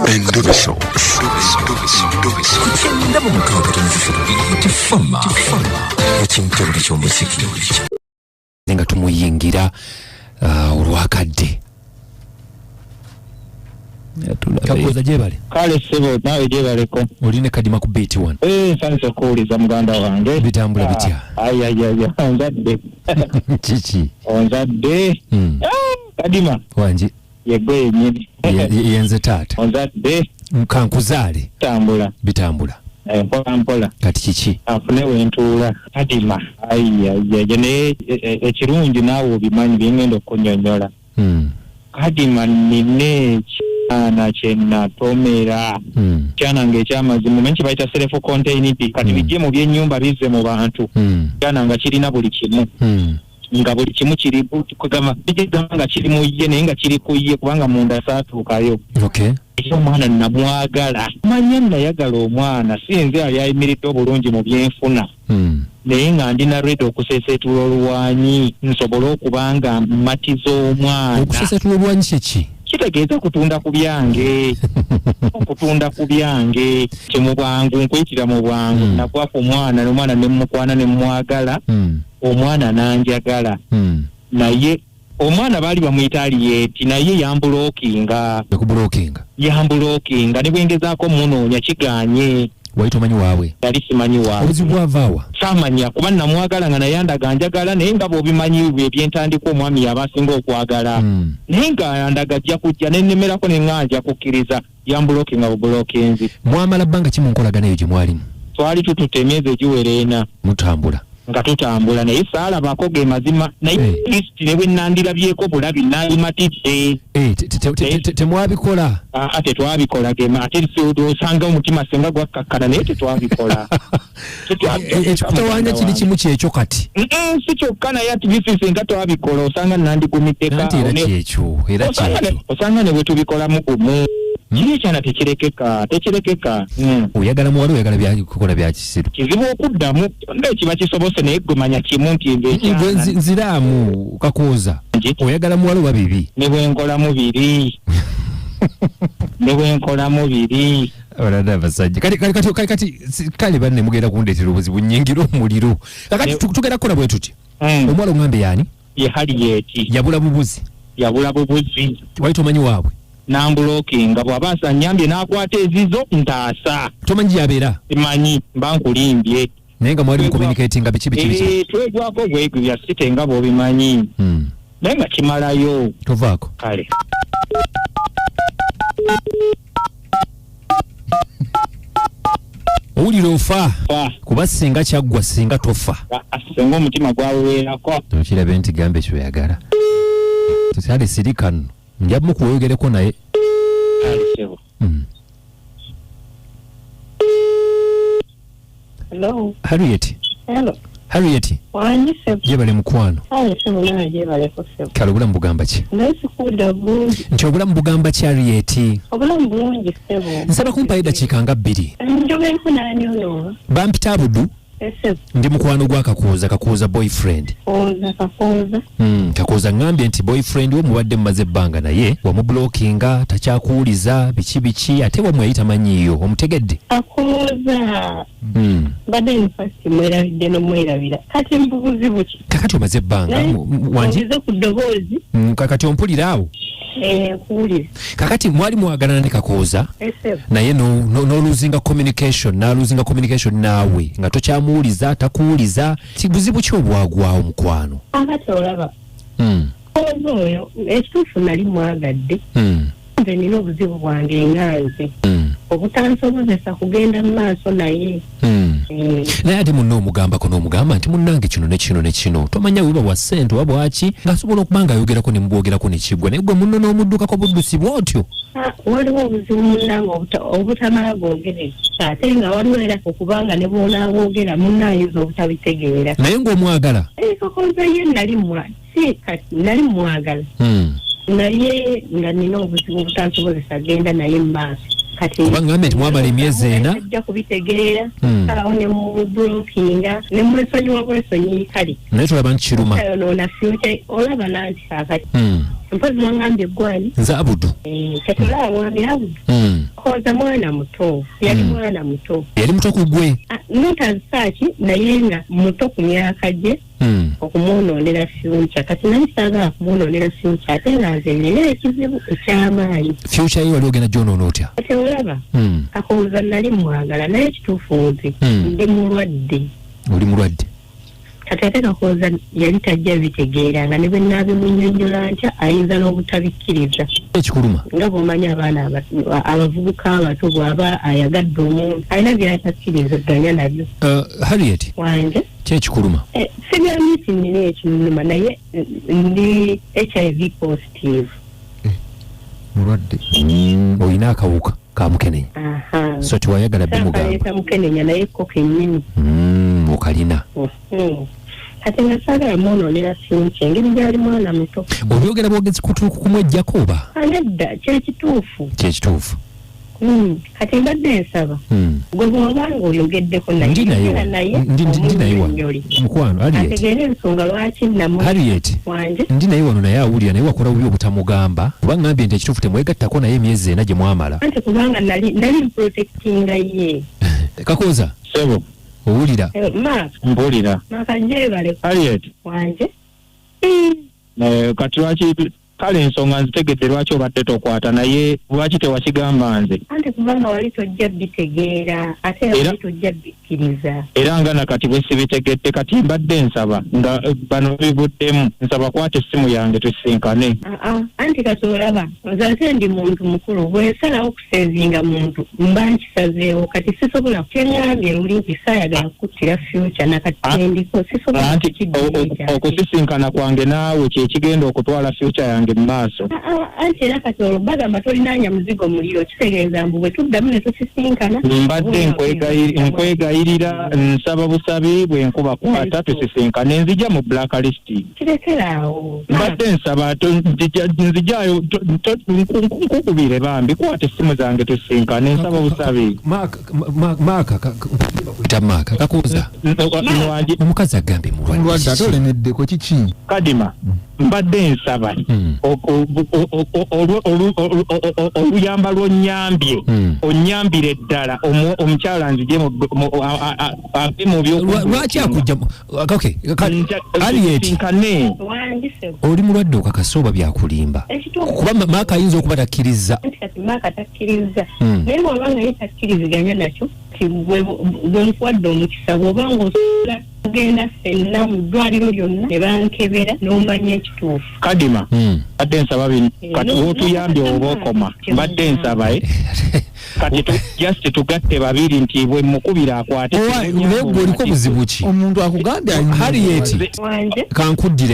Endobeso. Ndabo mukanga tufama. Ekintu ky'omuziki. Nga tumuyingira olwakadde. Kakoza jebale. Kale sebo nawe jebaleko. Oline kadima ku beat one. Sanse kuuliza muganda wange. Bitambula bitya. Ay. Onzadde. Chichi. Onzadde. Kadima. Wanji. Yegwe nyini. Yenze tata. Onzadde. Mkankuzale. Bitambula. Mpola. Kati chichi. Afune wentuula. Kadima. Ay. Ne ekirungi naawe obimanyi byengenda okunyonyola. Kadima nine ana chenna tomera kyana ng'ekyamazima menshi bayita self contained kati bijje mu byennyumba bizze mu bantu kyana nga kirina buli kimu nga buli kimu kiri kugamba nga kiri mu ye naye nga kiri ku ye kubanga munda saatuukayo. Okay. Ekyo omwana namwagala manya nayagala omwana sinze yali ayimiridde obulungi mu byenfuna naye nga ndina redo okusesetula oluwanyi nsobole okubanga mmatiza omwana. Okusesetula oluwanyi kiki? Kitegeeza kutunda ku byange. Okutunda ku byange kimu bwangu nkwitira mu bwangu nakwafa omwana n'omwana ne mukwana ne mwagala omwana nanjagala naye omwana bali bamuyita Aliyeti naye yambulokinga ne bwengezaako munoonya kiganye. Waito manyi wawe. Yali simanyi wawe. Obuzibu bwavaawa. Samanya kuba namwagala nga naye andaga njagala naye nga bw'obimanyi byentandika omwami yabasinga okwagala. Naye nga andaga ajja kujja nennemerako ne nganja kukkiriza yambuloki nga bubulokinzi. Mwamala bbanga ki mu nkolagana gye mwalimu? Twali tututte emyezi egiwera ena. Mutambula. Nga tutambula naye saalabako ge mazima naye listi ne bwe nandirabyeko bulabi nayimatidde. Temwabikola? Tetwabikola ate osanga omutima senga gwakkakkana naye tetwabikola. Ekikutawanya kiri kimu kyekyo kati? Si kyokka naye ati bisi senga twabikola osanga nandigumiddeko. Anti era kyekyo. Osanga ne bwe tubikolamu gumu. Kiri kyana tekirekeka. Oyagala muwala oyagala byakukola bya kisiru. Kizibu okuddamu ng'ekiba kisobose naye gumanya kimu nti nziraamu Kakooza. Oyagala muwala oba bibi? Ne bwe nkolamu biri. Abalada abasajja. Kati banne mugenda kundeetera obuzibu nnyingira omuliro. Kakati tugenda kukola bwe tuti. Omuwala oŋŋambe yaani? Ye Harriet. Yabula bubuzi. Wali tomanyi waabwe? Nambulokinga bw'aba asanyambye n'akwata ezizo ntaasa. Tomanyi yabeera? Simanyi mba nkulimbye. Naye nga mwali mucommunicatinga biki? Twegwako bwegubya site nga bw'obimanyi. Naye nga kimalayo. Tovaako. Kale. Owulira ofa kuba singa kyaggwa singa tofa. Singa omutima gwaweerako. Tokirabe nti gambe kyoyagala. Tutale sirika nno. Njabu mukuwogereko naye. Hello. Harriet. Hello. Harriet. Wanyi sebo. Jebale mukwano. Sebo nawe jebale ko sebo. Kale obulamu bugamba ki? Nasi kuda bulungi. Nti obulamu bugamba ki Harriet? Obulamu bulungi sebo. Nsaba kumpayo dakiika nga 2. Njogeko nani ono? Bampita Abudu. Sebo. Ndi mukwano gwa Kakooza boyfriend. Kakooza. Kakooza ngambye nti boyfriend wo mubadde mmaze ebbanga naye wamublokinga takyakuwuliza biki ate wamweyita manyiyo omutegedde. Kakooza. Badde nfasi mwerabidde n'omwerabira. Kati mbubuzi buki? Kakati omaze ebbanga wangi? Ozize ku ddoboozi. Kakati ompulira awo? Kuwulira. Kakati mwali mwagalana ne Kakooza naye n'oluzinga communication naawe nga tokyamuwuliza takuwuliza buzibu ki obwagwawo mukwano? Akati olaba Kakooza oyo ekituufu nali mwagadde nze nina obuzibu bwange nganze obutansobozesa kugenda mu maaso naye. Naye ate munno omugambako n'omugamba nti munnange kino ne kino tomanya wiba wa ssente oba bwaki ng'asobola okuba ng'ayogerako ne mubwogerako ne kiggwa naye gwe munno n'omuddukako buddusi bw'otyo. Waliwo obuzibu munnange obutamala bwogerera ate nga waliwo era okubanga ne bw'onaabwogera munnayinza obutabitegeera. Naye ng'omwagala? Kakooza ye nali mwagala naye nga nina obuzibu butansobozesa genda naye mu maaso. Kuba ngambe nti mwamala emyezi 4 ajja kubitegeera awo ne mu blokinga ne mwesonyiwa bwesonyi kale naye tulaba nti kiruma na future olaba nanti kakati mpozi mwangambye gwani nze Abudu tetulaba mwami Abudu Koza mwana muto. Yali mwana muto. Yali muto ku gwe. Not as such, naye nga muto ku myaka gye. Okumunoonera future. Kati naye saagala kumunoonera future ate nga nze nina ekizibu eky'amaanyi. Future ye wali ogenda gy'onoono otya? Kati olaba Kakooza nali mwagala naye ekituufu nze ndi mulwadde. Oli mulwadde? Kati ate Kakooza yali tajja bitegeera nga ne bwe naabimunnyonnyola ntya ayinza n'obutabikkiriza. Ekikuluma Nga bw'omanyi abaana abavubuka abato bw'aba ayagadde omuntu alina by'atakkirizaganya nabyo. Harriet wange kyekikuluma? Sibyamye nina ekinuma naye ndi HIV positive. Mulwadde olina akawuka ka mukenenya. So tiwayagala bimugamba mukenenya naye ko kennyini okalina. Kati nga saagala mwonoonera future engeri gyali mwana muto. Obyogera bwogezi kutuuku kumwejjako oba? Nedda kyekituufu. Kyekituufu. Kati mbadde nsaba gwe bw'obanga oyogeddeko ndi naye mukwano ategeera ensonga lwaki Harriet ndi naye wano naye awulira naye wakola bubi obutamugamba oba ngambye nti ekituufu temwegattako naye emyezi ena gye mwamala anti kubanga nali protectinga ye. Kakooza sebo owulira mpulira makajebale Harriet wanje kati lwaki kale ensonga nzitegedde lwaki obadde tokwata naye lwaki tewakigamba nze? Anti kubanga wali tojja bitegeera ate wali tojja bikkiriza. Era nga nakati bwe sibitegedde kati mbadde nsaba nga bano bivuddemu nsaba kwata essimu yange tusinkane. Anti kati olaba nze ate ndi muntu mukulu bwensalawo okuseezinga muntu mba nkisazeewo kati sisobola kyeŋŋambye luli nti saayagala kukuttira future nakati kyendiko sisobola anti okusisinkana kwange naawe kyekigenda okutwala future yange maaso. Anti era kati olwo bagamba tolinaanya muzigo muliro kitegeeza mbu bwe tuddamu ne tusisinkana. Mbadde nkwegayirira nsaba busabi bwe nkuba kwata tusisinkane nzija mu blacklist. Kirekeraawo. Mbadde nsaba nzijaayo nkukubire bambi kwata essimu zange tusisinkane nsaba busabi. Maaka Kakooza omukazi agambye mulwadde ate olemeddeko kiki? Kadima mbadde nsaba oluyamba lw'onnyambye onnyambire ddala omukyala nzije ave mu lwaki akujja Harriet oli mulwadde okakasa oba byakulimba kuba Maaka ayinza okuba takkiriza. Maaka takkiriza naye bw'obanga ye takkiriziganya nakyo bwe nkuwadde omukisa bw'obanga osula kugenda ffenna mu ddwaliro lyonna ne bankebera n'omanya ekituufu. Kadima mbadde nsaba bino kati wootuyambye oba okoma mbadde nsaba kati just tugatte babiri nti bwe mukubira akwate. Naye gwe oliko buzibu ki? Omuntu akugambye Harriet kankuddire